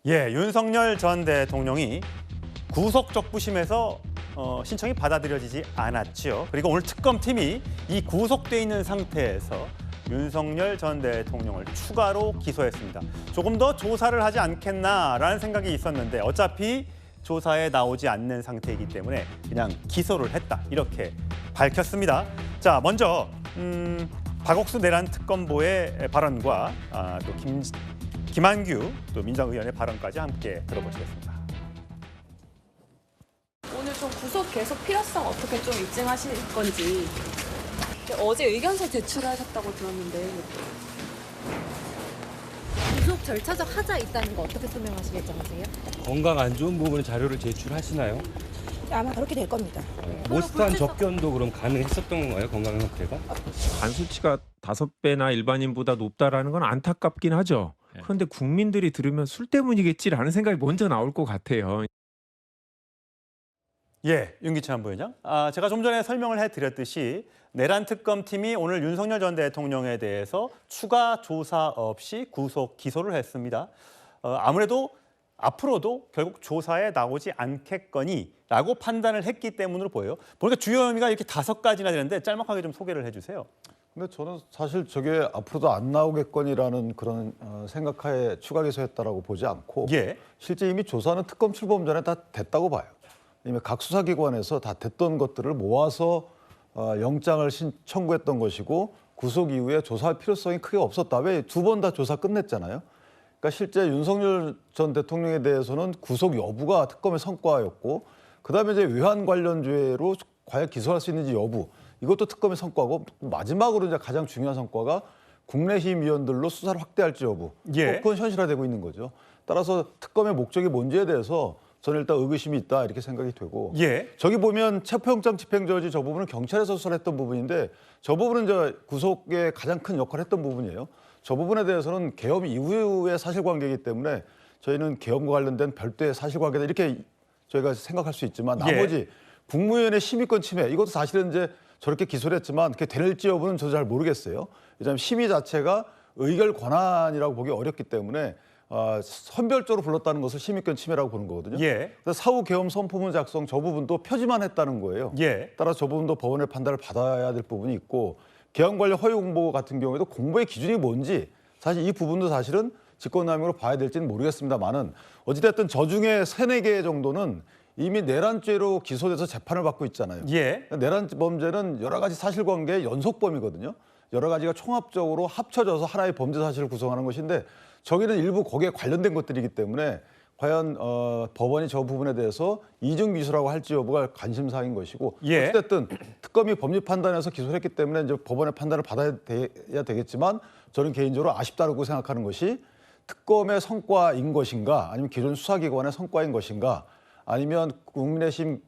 예, 윤석열 전 대통령이 구속적부심에서 신청이 받아들여지지 않았지요. 그리고 오늘 특검팀이 이 구속돼 있는 상태에서 윤석열 전 대통령을 추가로 기소했습니다. 조금 더 조사를 하지 않겠나라는 생각이 있었는데 어차피 조사에 나오지 않는 상태이기 때문에 그냥 기소를 했다 이렇게 밝혔습니다. 자, 먼저 박옥수 내란 특검보의 발언과 또 김한규 또 민정의원의 발언까지 함께 들어보시겠습니다. 오늘 좀 구속 계속 필요성 어떻게 좀 입증하실 건지. 어제 의견서 제출하셨다고 들었는데. 구속 절차적 하자 있다는 거 어떻게 설명하실 예정이세요? 건강 안 좋은 부분의 자료를 제출하시나요? 아마 그렇게 될 겁니다. 모스탄 접견도 그럼 가능했었던 건가요? 건강 상태가? 간 수치가 5배나 일반인보다 높다라는 건 안타깝긴 하죠. 그런데 국민들이 들으면 술 때문이겠지라는 생각이 먼저 나올 것 같아요. 예, 윤기찬 부회장. 제가 좀 전에 설명을 해드렸듯이 내란 특검팀이 오늘 윤석열 전 대통령에 대해서 추가 조사 없이 구속 기소를 했습니다. 아무래도 앞으로도 결국 조사에 나오지 않겠거니라고 판단을 했기 때문으로 보여요. 보니까 주요 혐의가 이렇게 5가지나 되는데 짤막하게 좀 소개를 해주세요. 근데 저는 사실 저게 앞으로도 안 나오겠거니라는 그런 생각하에 추가 기소했다라고 보지 않고 예. 실제 이미 조사는 특검 출범 전에 다 됐다고 봐요. 이미 각 수사기관에서 다 됐던 것들을 모아서 영장을 청구했던 것이고 구속 이후에 조사할 필요성이 크게 없었다. 왜 2번 다 조사 끝냈잖아요. 그러니까 실제 윤석열 전 대통령에 대해서는 구속 여부가 특검의 성과였고 그다음에 이제 외환 관련 죄로 과연 기소할 수 있는지 여부 이것도 특검의 성과고 마지막으로 이제 가장 중요한 성과가 국내힘위원들로 수사를 확대할지 여부. 예. 그건 현실화되고 있는 거죠. 따라서 특검의 목적이 뭔지에 대해서 저는 일단 의구심이 있다 이렇게 생각이 되고 예. 저기 보면 체포영장 집행저지 저 부분은 경찰에서 수사를 했던 부분인데 저 부분은 이제 구속에 가장 큰 역할을 했던 부분이에요. 저 부분에 대해서는 계엄 이후의 사실관계이기 때문에 저희는 계엄과 관련된 별도의 사실관계다 이렇게 저희가 생각할 수 있지만 나머지 국무위원의 심의권 침해 이것도 사실은 이제 저렇게 기소를 했지만 그게 될지 여부는 저도 잘 모르겠어요. 왜냐하면 심의 자체가 의결 권한이라고 보기 어렵기 때문에 선별적으로 불렀다는 것을 심의권 침해라고 보는 거거든요. 예. 사후 계엄 선포문 작성 저 부분도 표지만 했다는 거예요. 예. 따라서 저 부분도 법원의 판단을 받아야 될 부분이 있고 계엄 관련 허위 공보 같은 경우에도 공보의 기준이 뭔지 사실 이 부분도 사실은 직권남용으로 봐야 될지는 모르겠습니다만은 어찌됐든 저 중에 3-4개 정도는 이미 내란죄로 기소돼서 재판을 받고 있잖아요. 예. 내란 범죄는 여러 가지 사실관계의 연속범이거든요. 여러 가지가 총합적으로 합쳐져서 하나의 범죄 사실을 구성하는 것인데 저기는 일부 거기에 관련된 것들이기 때문에 과연 법원이 저 부분에 대해서 이중 기소라고 할지 여부가 관심사인 것이고 예. 어쨌든 특검이 법리 판단에서 기소를 했기 때문에 이제 법원의 판단을 받아야 되겠지만 저는 개인적으로 아쉽다고 생각하는 것이 특검의 성과인 것인가 아니면 기존 수사기관의 성과인 것인가 아니면 국민의힘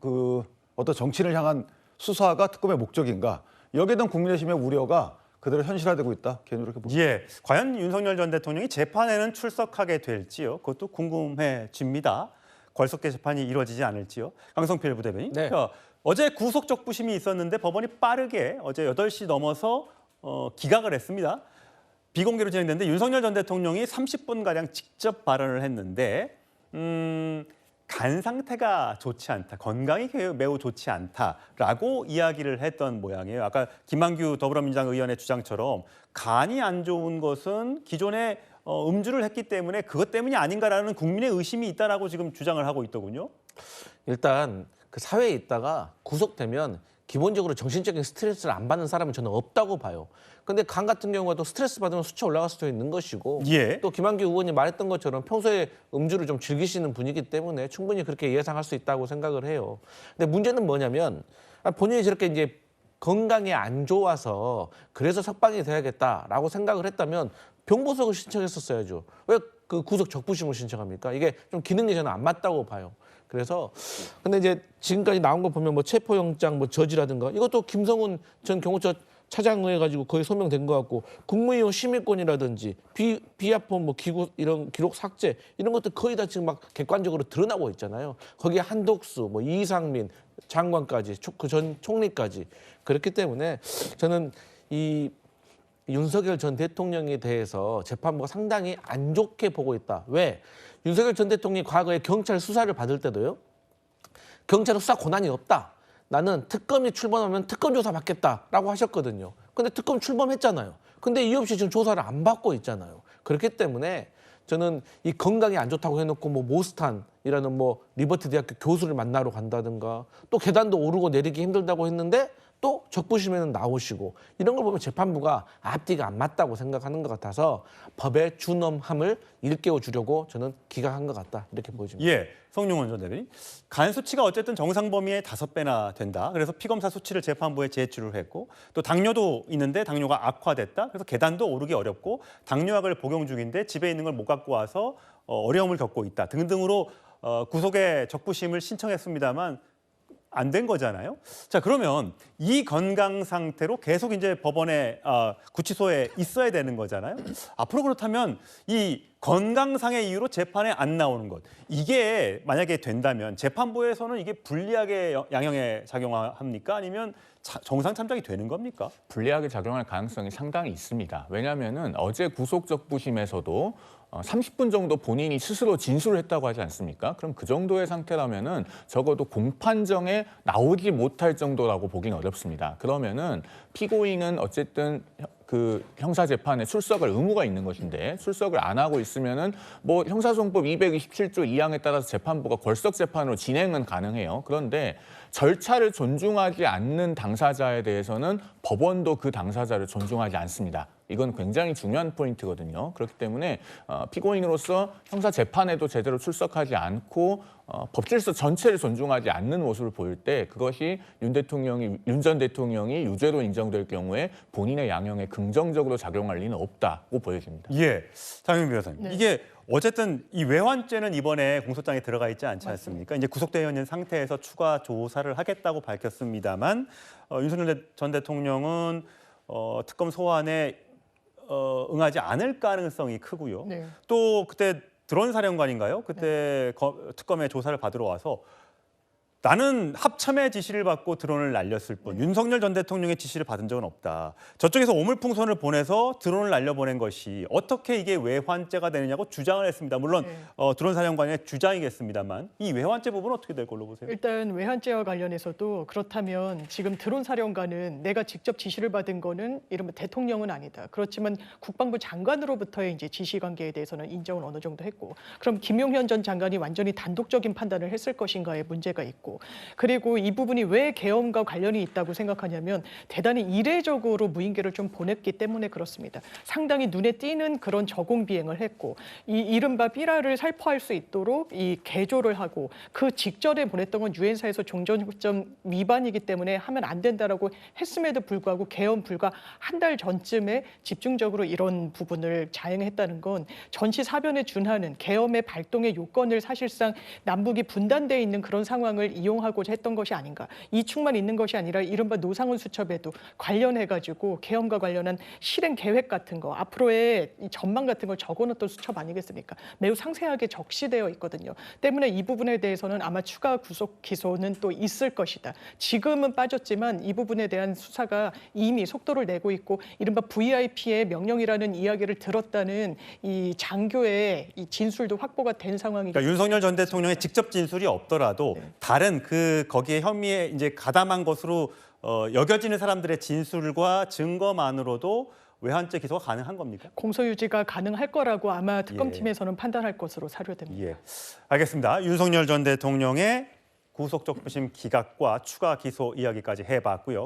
어떤 정치인을 향한 수사가 특검의 목적인가 여기에 대한 국민의힘의 우려가 그대로 현실화되고 있다. 개인적으로 이렇게 봅니다. 예, 과연 윤석열 전 대통령이 재판에는 출석하게 될지요. 그것도 궁금해집니다. 걸석계 재판이 이루어지지 않을지요. 강성필 부대변인. 네. 어제 구속적부심이 있었는데 법원이 빠르게 어제 8시 넘어서 기각을 했습니다. 비공개로 진행됐는데 윤석열 전 대통령이 30분가량 직접 발언을 했는데 간 상태가 좋지 않다, 건강이 매우 좋지 않다라고 이야기를 했던 모양이에요. 아까 김한규 더불어민주당 의원의 주장처럼 간이 안 좋은 것은 기존에 음주를 했기 때문에 그것 때문이 아닌가라는 국민의 의심이 있다라고 지금 주장을 하고 있더군요. 일단 그 사회에 있다가 구속되면 기본적으로 정신적인 스트레스를 안 받는 사람은 저는 없다고 봐요. 근데 간 같은 경우도 스트레스 받으면 수치 올라갈 수도 있는 것이고 예. 또 김한규 의원이 말했던 것처럼 평소에 음주를 좀 즐기시는 분이기 때문에 충분히 그렇게 예상할 수 있다고 생각을 해요. 근데 문제는 뭐냐면 본인이 저렇게 이제 건강이 안 좋아서 그래서 석방이 돼야겠다라고 생각을 했다면 병보석을 신청했었어야죠. 왜 그 구속 적부심을 신청합니까? 이게 좀 기능이 저는 안 맞다고 봐요. 그래서 근데 이제 지금까지 나온 거 보면 뭐 체포영장 뭐 저지라든가 이것도 김성훈 전 경호처 차장을 해가지고 거의 소명된 것 같고 국무위원 심의권이라든지 비합본 뭐 이런 기록 삭제 이런 것들 거의 다 지금 막 객관적으로 드러나고 있잖아요. 거기에 한독수, 뭐 이상민 장관까지 그 전 총리까지 그렇기 때문에 저는 이 윤석열 전 대통령에 대해서 재판부가 상당히 안 좋게 보고 있다. 왜? 윤석열 전 대통령이 과거에 경찰 수사를 받을 때도요. 경찰은 수사 권한이 없다. 나는 특검이 출범하면 특검 조사 받겠다라고 하셨거든요. 근데 특검 출범했잖아요. 근데 이유 없이 지금 조사를 안 받고 있잖아요. 그렇기 때문에 저는 이 건강이 안 좋다고 해놓고 뭐 모스탄이라는 뭐 리버티 대학교 교수를 만나러 간다든가 또 계단도 오르고 내리기 힘들다고 했는데 또 적부심에는 나오시고 이런 걸 보면 재판부가 앞뒤가 안 맞다고 생각하는 것 같아서 법의 준엄함을 일깨워 주려고 저는 기각한 것 같다 이렇게 보여집니다. 예, 성룡원 전 대변인. 간 수치가 어쨌든 정상 범위의 5배나 된다. 그래서 피검사 수치를 재판부에 제출을 했고 또 당뇨도 있는데 당뇨가 악화됐다. 그래서 계단도 오르기 어렵고 당뇨약을 복용 중인데 집에 있는 걸 못 갖고 와서 어려움을 겪고 있다. 등등으로 구속의 적부심을 신청했습니다만 안 된 거잖아요. 자, 그러면 이 건강 상태로 계속 이제 법원에 구치소에 있어야 되는 거잖아요. 앞으로 그렇다면 이 건강상의 이유로 재판에 안 나오는 것, 이게 만약에 된다면 재판부에서는 이게 불리하게 양형에 작용합니까? 아니면 정상 참작이 되는 겁니까? 불리하게 작용할 가능성이 상당히 있습니다. 왜냐하면은 어제 구속적부심에서도 30분 정도 본인이 스스로 진술을 했다고 하지 않습니까? 그럼 그 정도의 상태라면은 적어도 공판정에 나오지 못할 정도라고 보기는 어렵습니다. 그러면은 피고인은 어쨌든 그 형사재판에 출석할 의무가 있는 것인데 출석을 안 하고 있으면은 뭐 형사소송법 227조 2항에 따라서 재판부가 걸석 재판으로 진행은 가능해요. 그런데 절차를 존중하지 않는 당사자에 대해서는 법원도 그 당사자를 존중하지 않습니다. 이건 굉장히 중요한 포인트거든요. 그렇기 때문에 피고인으로서 형사재판에도 제대로 출석하지 않고 법질서 전체를 존중하지 않는 모습을 보일 때 그것이 윤 전 대통령이 유죄로 인정될 경우에 본인의 양형에 긍정적으로 작용할 리는 없다고 보여집니다. 예, 장윤 변호사님. 네. 이게 어쨌든 이 외환죄는 이번에 공소장에 들어가 있지 않지 않습니까? 이제 구속되어 있는 상태에서 추가 조사를 하겠다고 밝혔습니다만 윤석열 전 대통령은 특검 소환에 응하지 않을 가능성이 크고요. 네. 또 그때 드론 사령관인가요? 그때 특검의 조사를 받으러 와서 나는 합참의 지시를 받고 드론을 날렸을 뿐 윤석열 전 대통령의 지시를 받은 적은 없다. 저쪽에서 오물풍선을 보내서 드론을 날려보낸 것이 어떻게 이게 외환죄가 되느냐고 주장을 했습니다. 물론 네. 드론 사령관의 주장이겠습니다만 이 외환죄 부분은 어떻게 될 걸로 보세요? 일단 외환죄와 관련해서도 그렇다면 지금 드론 사령관은 내가 직접 지시를 받은 거는 이른바 대통령은 아니다. 그렇지만 국방부 장관으로부터의 이제 지시 관계에 대해서는 인정을 어느 정도 했고, 그럼 김용현 전 장관이 완전히 단독적인 판단을 했을 것인가에 문제가 있고, 그리고 이 부분이 왜 계엄과 관련이 있다고 생각하냐면 대단히 이례적으로 무인기를 좀 보냈기 때문에 그렇습니다. 상당히 눈에 띄는 그런 저공 비행을 했고, 이 이른바 삐라를 살포할 수 있도록 이 개조를 하고 그 직전에 보냈던 건 유엔사에서 종전점 위반이기 때문에 하면 안 된다라고 했음에도 불구하고 계엄 불과 한 달 전쯤에 집중적으로 이런 부분을 자행했다는 건 전시사변에 준하는 계엄의 발동의 요건을 사실상 남북이 분단되어 있는 그런 상황을 이용하고자 했던 것이 아닌가. 이축만 있는 것이 아니라 이른바 노상훈 수첩에도 관련해가지고 계엄과 관련한 실행 계획 같은 거, 앞으로의 이 전망 같은 걸 적어놓던 수첩 아니겠습니까? 매우 상세하게 적시되어 있거든요. 때문에 이 부분에 대해서는 아마 추가 구속 기소는 또 있을 것이다. 지금은 빠졌지만 이 부분에 대한 수사가 이미 속도를 내고 있고, 이른바 VIP의 명령이라는 이야기를 들었다는 이 장교의 이 진술도 확보가 된 상황이기 그러니까 윤석열 전 대통령의 직접 진술이 없더라도 다른 거기에 혐의에 이제 가담한 것으로 여겨지는 사람들의 진술과 증거만으로도 외환죄 기소가 가능한 겁니까? 공소유지가 가능할 거라고 아마 특검팀에서는 판단할 것으로 사료됩니다. 예, 알겠습니다. 윤석열 전 대통령의 구속적부심 기각과 추가 기소 이야기까지 해봤고요.